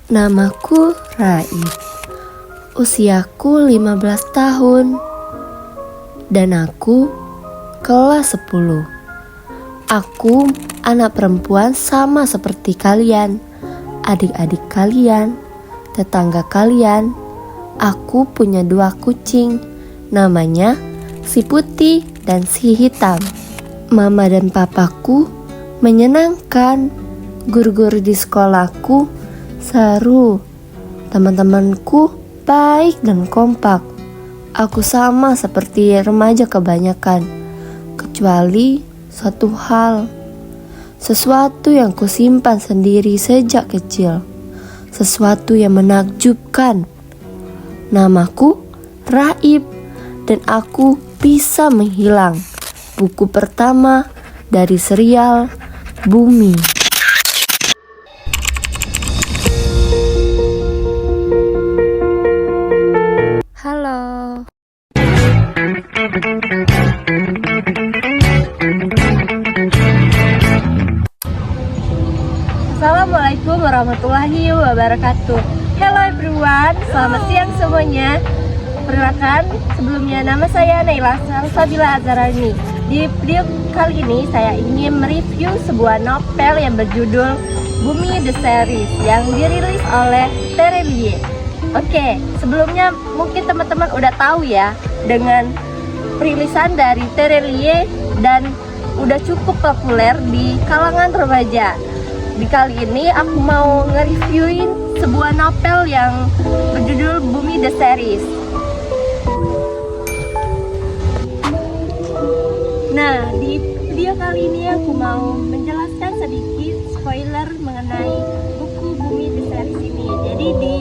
Namaku Raif. Usiaku 15 tahun. Dan aku kelas 10. Aku anak perempuan sama seperti kalian, adik-adik kalian, tetangga kalian. Aku punya 2 kucing, namanya si putih dan si hitam. Mama dan papaku menyenangkan. Guru-guru di sekolahku seru. Teman-temanku baik dan kompak. Aku sama seperti remaja kebanyakan, kecuali satu hal. Sesuatu yang kusimpan sendiri sejak kecil. Sesuatu yang menakjubkan. Namaku Raib dan aku bisa menghilang. Buku pertama dari serial Bumi. Halo. Assalamualaikum warahmatullahi wabarakatuh. Hello everyone, selamat siang semuanya. Perkenalkan, sebelumnya nama saya Naila Salsabila Azharani. Di video kali ini saya ingin mereview sebuah novel yang berjudul Bumi The Series yang dirilis oleh Terelie. Oke, sebelumnya mungkin teman-teman udah tahu ya dengan perilisan dari Terelie dan udah cukup populer di kalangan remaja. Di kali ini aku mau nge-reviewin sebuah novel yang berjudul Bumi The Series. Nah, di video kali ini aku mau menjelaskan sedikit spoiler mengenai buku Bumi The Series ini. Jadi di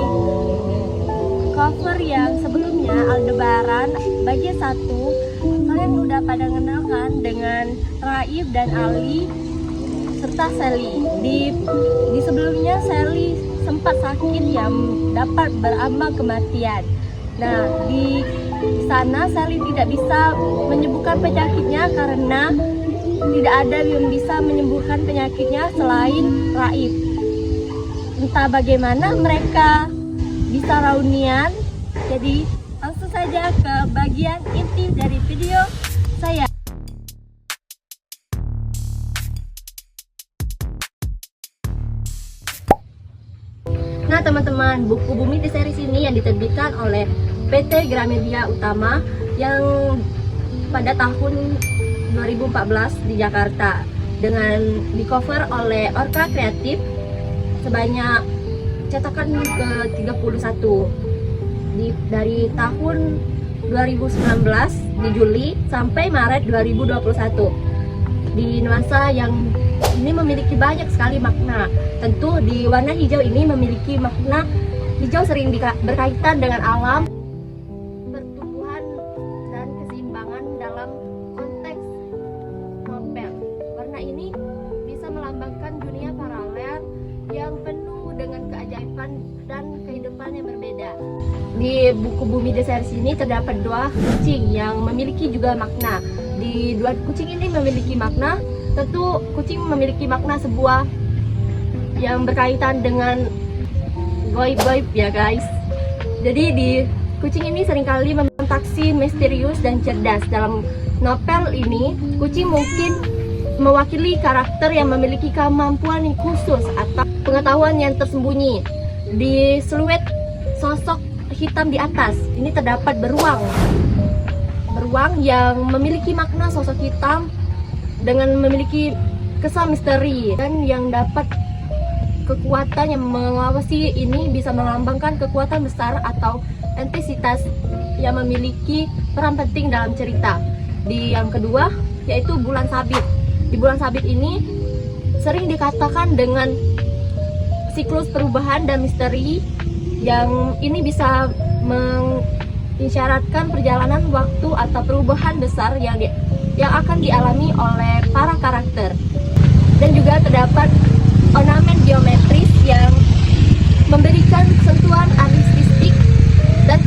cover yang sebelumnya Aldebaran bagian 1, kalian udah pada kenalkan dengan Raif dan Ali serta Sally. Di sebelumnya Sally sempat sakit yang dapat berambang kematian. Nah, di sana Sally tidak bisa menyembuhkan penyakitnya karena tidak ada yang bisa menyembuhkan penyakitnya selain Raif. Entah bagaimana mereka bisa reunian. Jadi langsung saja ke bagian inti dari video saya. Nah teman-teman, buku Bumi The Series ini yang diterbitkan oleh PT Gramedia Utama yang pada tahun 2014 di Jakarta dengan di cover oleh Orca Kreatif sebanyak cetakan ke-31 dari tahun 2019 di Juli sampai Maret 2021 di nuansa yang ini memiliki banyak sekali makna. Tentu di warna hijau ini memiliki makna hijau sering berkaitan dengan alam, pertumbuhan dan keseimbangan dalam konteks novel. Warna ini bisa melambangkan dunia paralel yang penuh dengan keajaiban dan kehidupan yang berbeda. Di buku Bumi The Series ini terdapat 2 kucing yang memiliki juga makna. Di 2 kucing ini memiliki makna. Tentu kucing memiliki makna sebuah yang berkaitan dengan goib-goib ya guys. Jadi di kucing ini seringkali mementaksi misterius dan cerdas. Dalam novel ini, kucing mungkin mewakili karakter yang memiliki kemampuan yang khusus atau pengetahuan yang tersembunyi. Di siluet sosok hitam di atas ini terdapat beruang yang memiliki makna sosok hitam dengan memiliki kesan misteri dan yang dapat kekuatan yang mengawasi ini bisa melambangkan kekuatan besar atau entitas yang memiliki peran penting dalam cerita. Di yang kedua yaitu bulan sabit. Di bulan sabit ini sering dikatakan dengan siklus perubahan dan misteri yang ini bisa mengisyaratkan perjalanan waktu atau perubahan besar yang akan dialami oleh para karakter. Dan juga terdapat ornamen geometris yang memberikan sentuhan artistik dan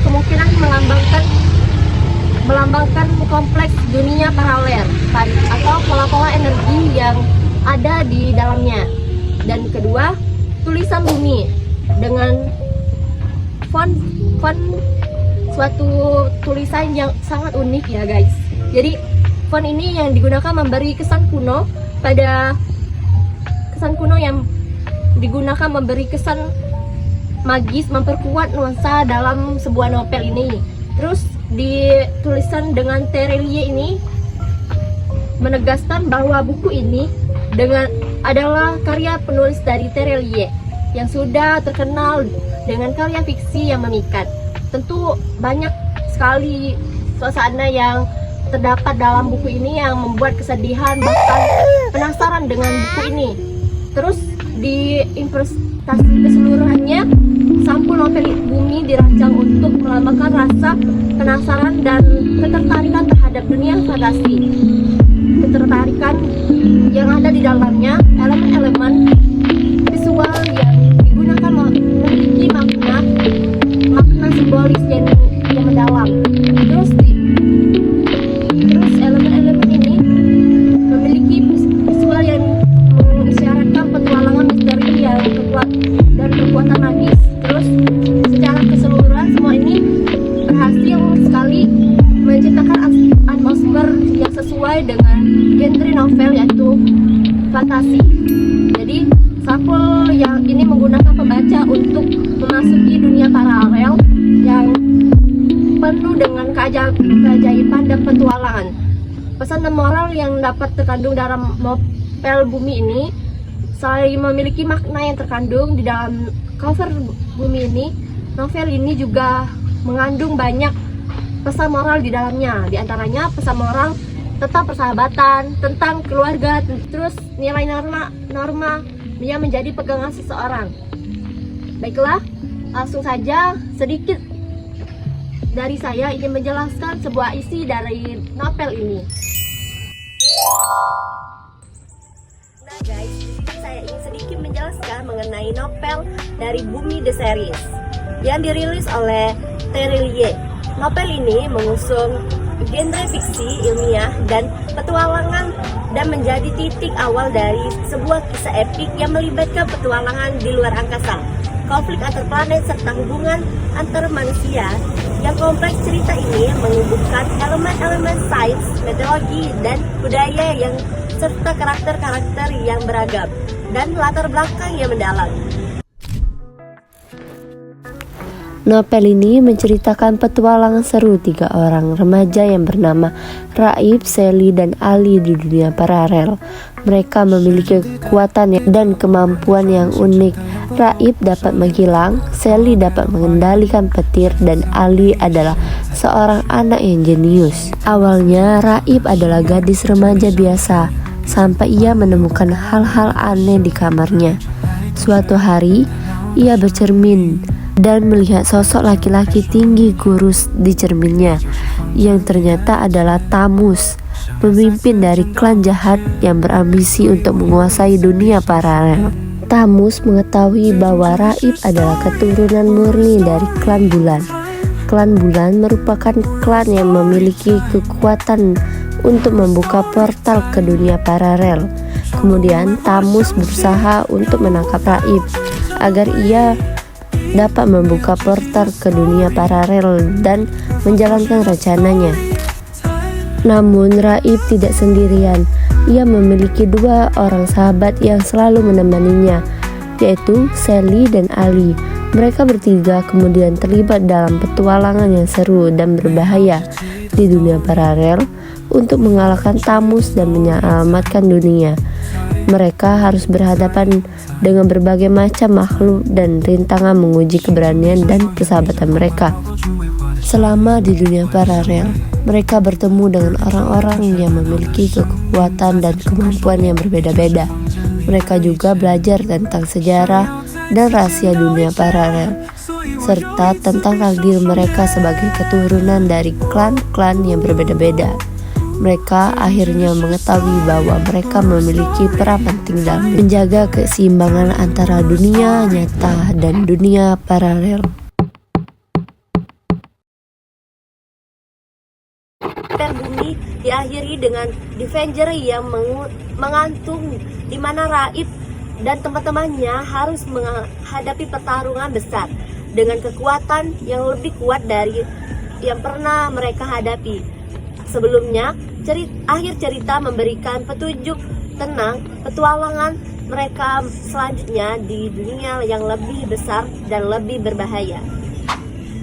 kemungkinan melambangkan kompleks dunia paralel atau pola-pola energi yang ada di dalamnya. Dan kedua tulisan bumi dengan font suatu tulisan yang sangat unik ya guys. Jadi font ini yang digunakan memberi kesan kuno yang digunakan memberi kesan magis, memperkuat nuansa dalam sebuah novel ini. Terus ditulisan dengan terrelie ini menegaskan bahwa buku ini adalah karya penulis dari Terrelie yang sudah terkenal dengan karya fiksi yang memikat. Tentu banyak sekali suasana yang terdapat dalam buku ini yang membuat kesedihan bahkan penasaran dengan buku ini. Terus di investasi keseluruhannya, sampul novel Bumi dirancang untuk melambangkan rasa penasaran dan ketertarikan terhadap dunia fantasi. Ketertarikan yang ada di dalamnya, elemen-elemen visual yang digunakan memiliki makna simbolis yang mendalam. Terus elemen-elemen ini memiliki visual yang mengisyaratkan petualangan misteri yang dan kekuatan magis. Terus secara keseluruhan semua ini berhasil sekali menciptakan atmosfer yang sesuai dengan genre novel yaitu fantasi. Jadi sampul yang ini menggunakan pembaca untuk memasuki dunia paralel yang penuh dengan keajaiban dan petualangan. Pesan dan moral yang dapat terkandung dalam novel Bumi ini selain memiliki makna yang terkandung di dalam cover Bumi ini, novel ini juga mengandung banyak pesan moral di dalamnya. Di antaranya pesan moral tentang persahabatan, tentang keluarga, terus nilai norma yang menjadi pegangan seseorang. Baiklah, langsung saja sedikit dari saya ingin menjelaskan sebuah isi dari novel ini. Nah guys, di sini saya ingin sedikit menjelaskan mengenai novel dari Bumi The Series yang dirilis oleh Terrelie. Novel ini mengusung genre fiksi ilmiah dan petualangan dan menjadi titik awal dari sebuah kisah epik yang melibatkan petualangan di luar angkasa, konflik antar planet serta hubungan antar manusia yang kompleks. Cerita ini menghubungkan elemen-elemen sains, mitologi, dan budaya yang serta karakter-karakter yang beragam dan latar belakang yang mendalam. Novel ini menceritakan petualangan seru 3 orang remaja yang bernama Raib, Sally, dan Ali di dunia paralel. Mereka memiliki kekuatan dan kemampuan yang unik. Raib dapat menghilang, Sally dapat mengendalikan petir, dan Ali adalah seorang anak yang jenius. Awalnya Raib adalah gadis remaja biasa, sampai ia menemukan hal-hal aneh di kamarnya. Suatu hari, ia bercermin dan melihat sosok laki-laki tinggi kurus di cerminnya yang ternyata adalah Tamus, pemimpin dari klan jahat yang berambisi untuk menguasai dunia paralel. Tamus mengetahui bahwa Raib adalah keturunan murni dari klan Bulan. Klan Bulan merupakan klan yang memiliki kekuatan untuk membuka portal ke dunia paralel. Kemudian Tamus berusaha untuk menangkap Raib agar ia dapat membuka portal ke dunia paralel dan menjalankan rencananya. Namun Raib tidak sendirian. Ia memiliki 2 orang sahabat yang selalu menemaninya, yaitu Sally dan Ali. Mereka bertiga kemudian terlibat dalam petualangan yang seru dan berbahaya di dunia paralel untuk mengalahkan Tamus dan menyelamatkan dunia. Mereka harus berhadapan dengan berbagai macam makhluk dan rintangan menguji keberanian dan persahabatan mereka. Selama di dunia paralel, mereka bertemu dengan orang-orang yang memiliki kekuatan dan kemampuan yang berbeda-beda. Mereka juga belajar tentang sejarah dan rahasia dunia paralel, serta tentang takdir mereka sebagai keturunan dari klan-klan yang berbeda-beda. Mereka akhirnya mengetahui bahwa mereka memiliki peran penting dalam menjaga keseimbangan antara dunia nyata dan dunia paralel. Bumi diakhiri dengan Avenger yang mengantung, di mana Raib dan teman-temannya harus menghadapi pertarungan besar dengan kekuatan yang lebih kuat dari yang pernah mereka hadapi. Sebelumnya, akhir cerita memberikan petunjuk tentang petualangan mereka selanjutnya di dunia yang lebih besar dan lebih berbahaya.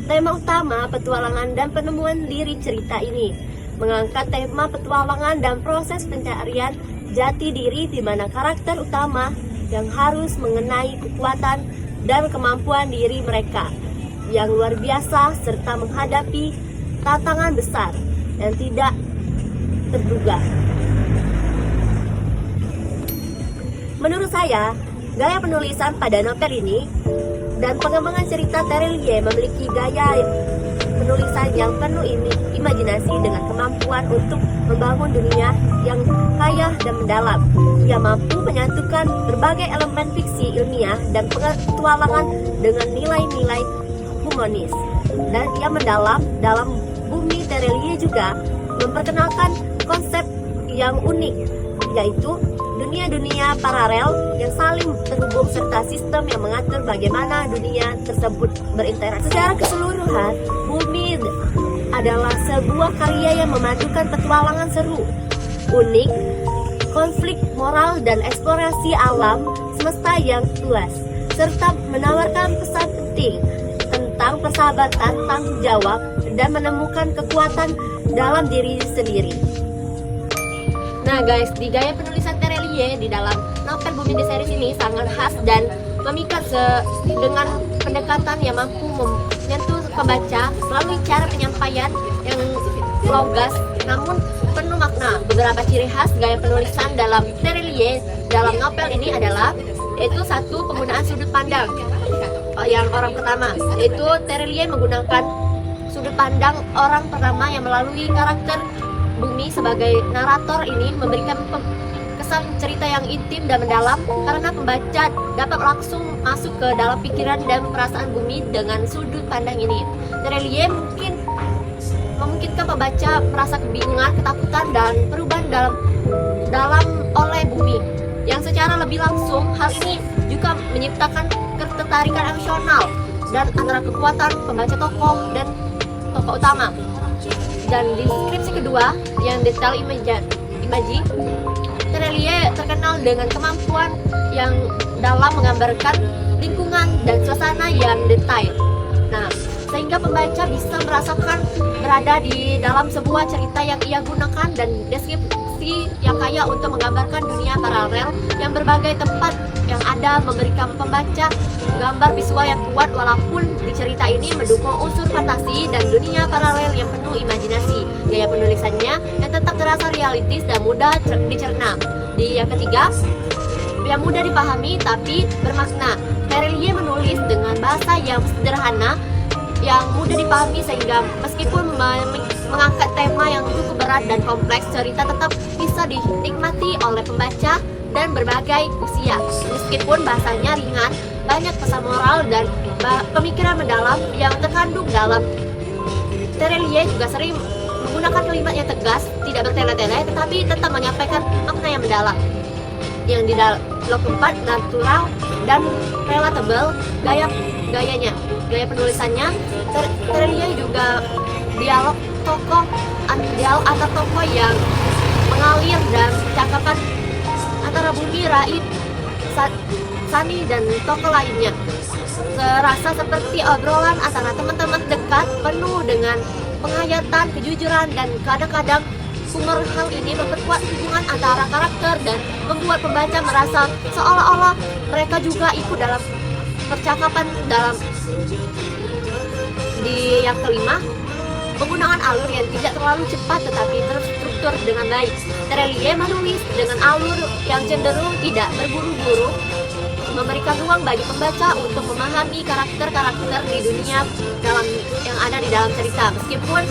Tema utama petualangan dan penemuan diri cerita ini mengangkat tema petualangan dan proses pencarian jati diri di mana karakter utama yang harus mengenai kekuatan dan kemampuan diri mereka yang luar biasa serta menghadapi tantangan besar yang tidak terduga. Menurut saya, gaya penulisan pada novel ini dan pengembangan cerita Terelie memiliki gaya penulisan yang penuh imajinasi dengan kemampuan untuk membangun dunia yang kaya dan mendalam. Ia mampu menyatukan berbagai elemen fiksi ilmiah dan petualangan dengan nilai-nilai humanis. Dan ia mendalam dalam bumi Terelie juga memperkenalkan konsep yang unik, yaitu dunia-dunia paralel yang saling terhubung serta sistem yang mengatur bagaimana dunia tersebut berinteraksi. Secara keseluruhan, Bumi adalah sebuah karya yang memadukan petualangan seru, unik, konflik moral dan eksplorasi alam semesta yang luas, serta menawarkan pesan penting tentang persahabatan, tanggung jawab, dan menemukan kekuatan dalam diri sendiri. Nah guys, di gaya penulisan Terelie di dalam novel Bumi di series ini sangat khas dan memikat dengan pendekatan yang mampu menyentuh pembaca melalui cara penyampaian yang logas namun penuh makna. Beberapa ciri khas gaya penulisan dalam Terelie dalam novel ini adalah yaitu satu, penggunaan sudut pandang. Yang orang pertama, yaitu Terelie menggunakan sudut pandang orang pertama yang melalui karakter Bumi sebagai narator ini memberikan kesan cerita yang intim dan mendalam karena pembaca dapat langsung masuk ke dalam pikiran dan perasaan Bumi dengan sudut pandang ini. Terelie memungkinkan pembaca merasa kebingungan, ketakutan, dan perubahan dalam oleh Bumi. Yang secara lebih langsung, hal ini juga menciptakan ketertarikan emosional dan antara kekuatan pembaca tokoh dan tokoh utama. Dan di skripsi kedua yang detail imaji, Terelie terkenal dengan kemampuan yang dalam menggambarkan lingkungan dan suasana yang detail. Nah, sehingga pembaca bisa merasakan berada di dalam sebuah cerita yang ia gunakan dan deskripsi yang kaya untuk menggambarkan dunia paralel yang berbagai tempat yang ada memberikan pembaca gambar visual yang kuat walaupun di cerita ini mendukung unsur fantasi dan dunia paralel yang penuh imajinasi. Gaya penulisannya yang tetap terasa realistis dan mudah dicerna. Di yang ketiga, yang mudah dipahami tapi bermakna. Terelie menulis dengan bahasa yang sederhana yang mudah dipahami sehingga meskipun mengangkat tema yang cukup berat dan kompleks, cerita tetap bisa dinikmati oleh pembaca dan berbagai usia. Meskipun bahasanya ringan, banyak pesan moral dan pemikiran mendalam yang terkandung dalam. Terelie juga sering menggunakan kalimat yang tegas, tidak bertele-tele, tetapi tetap menyampaikan makna yang mendalam. Yang di dialog keempat, natural dan relatable gaya penulisannya. Terelie juga dialog antar tokoh yang mengalir dan percakapan antara Bumi, Raib, Sani, dan tokoh lainnya terasa seperti obrolan antara teman-teman dekat, penuh dengan penghayatan, kejujuran, dan kadang-kadang humor. Hal ini memperkuat hubungan antara karakter dan membuat pembaca merasa seolah-olah mereka juga ikut dalam percakapan dalam. Di yang kelima, penggunaan alur yang tidak terlalu cepat tetapi terstruktur dengan baik. Terelie menulis dengan alur yang cenderung tidak berburu-buru, memberikan ruang bagi pembaca untuk memahami karakter-karakter di dunia yang ada di dalam cerita. Meskipun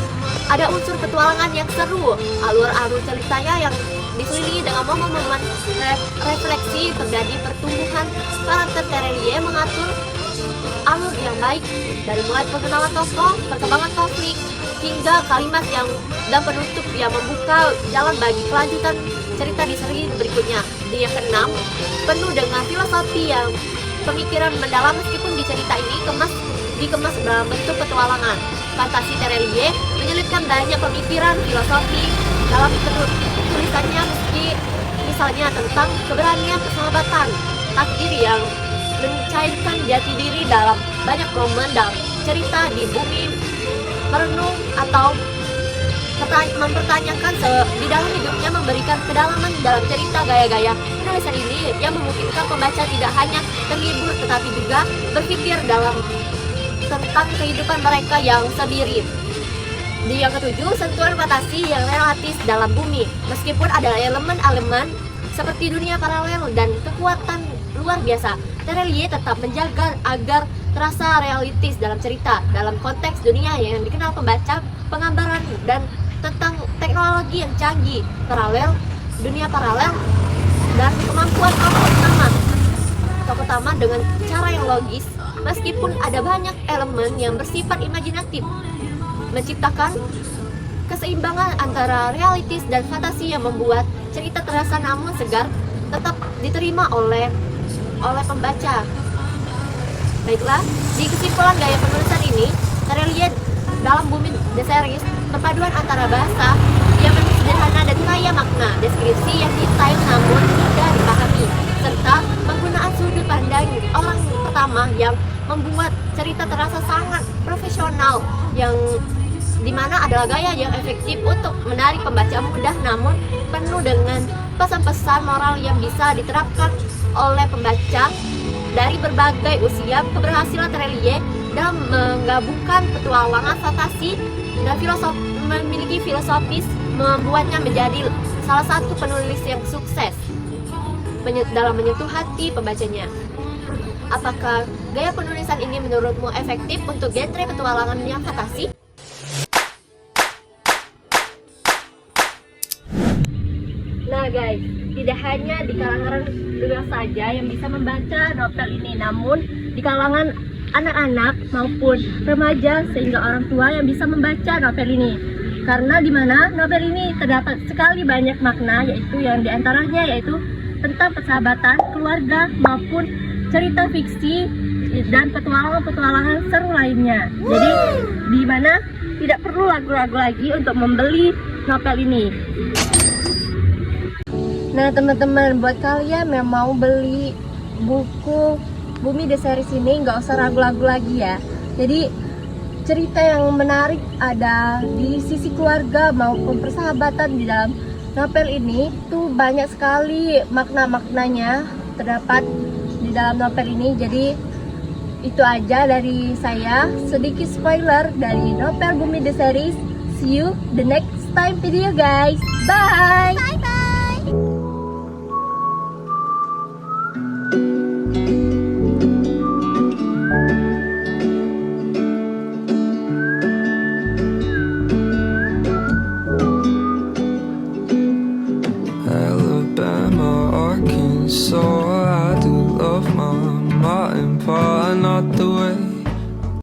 ada unsur petualangan yang seru, alur-alur ceritanya yang diselingi dengan momen-momen refleksi terjadi pertumbuhan karakter. Terelie mengatur alur yang baik dari mulai pengenalan tokoh, perkembangan konflik, hingga kalimat yang dan penutup yang membuka jalan bagi kelanjutan cerita di seri berikutnya. Di yang keenam, penuh dengan filosofi yang pemikiran mendalam meskipun di cerita ini dikemas dalam bentuk petualangan. Fantasi Terelie menyelipkan banyak pemikiran filosofi dalam tulisannya, misalnya tentang keberanian, persahabatan, takdir yang mencairkan jati diri dalam banyak momen dan cerita di bumi merenung atau mempertanyakan di dalam hidupnya, memberikan kedalaman dalam cerita gaya-gaya penulisan ini yang memungkinkan pembaca tidak hanya terhibur tetapi juga berpikir tentang kehidupan mereka yang sendiri. Di yang ketujuh, sentuhan fantasi yang relatif dalam bumi. Meskipun ada elemen-elemen seperti dunia paralel dan kekuatan luar biasa, Terelie tetap menjaga agar terasa realistis dalam cerita. Dalam konteks dunia yang dikenal pembaca, penggambaran dan tentang teknologi yang canggih, dunia paralel, dan kemampuan tokoh utama dengan cara yang logis, meskipun ada banyak elemen yang bersifat imajinatif, menciptakan keseimbangan antara realistis dan fantasi yang membuat cerita terasa namun segar, tetap diterima oleh pembaca. Baiklah, di kesimpulan gaya penulisan ini, Terelie dalam Bumi The Series, perpaduan antara bahasa yang sederhana dan kaya makna, deskripsi yang detail namun mudah dipahami, serta penggunaan sudut pandang orang pertama yang membuat cerita terasa sangat profesional, yang dimana adalah gaya yang efektif untuk menarik pembaca mudah namun penuh dengan pesan-pesan moral yang bisa diterapkan oleh pembaca dari berbagai usia. Keberhasilan Terelie dalam menggabungkan petualangan fantasi dan memiliki filosofis membuatnya menjadi salah satu penulis yang sukses dalam menyentuh hati pembacanya. Apakah gaya penulisan ini menurutmu efektif untuk genre petualangan yang fantasi? Nah guys, tidak hanya di kalangan dewasa saja yang bisa membaca novel ini, namun di kalangan anak-anak maupun remaja sehingga orang tua yang bisa membaca novel ini. Karena di mana novel ini terdapat sekali banyak makna, yaitu yang diantaranya yaitu tentang persahabatan, keluarga maupun cerita fiksi dan petualangan seru lainnya. Jadi di mana tidak perlu ragu-ragu lagi untuk membeli novel ini. Nah teman-teman, buat kalian yang mau beli buku Bumi The Series ini nggak usah ragu-ragu lagi ya. Jadi cerita yang menarik ada di sisi keluarga maupun persahabatan di dalam novel ini tuh banyak sekali makna-maknanya terdapat di dalam novel ini. Jadi itu aja dari saya, sedikit spoiler dari novel Bumi The Series. See you the next time video guys. Bye. Bye bye. Alabama, Arkansas,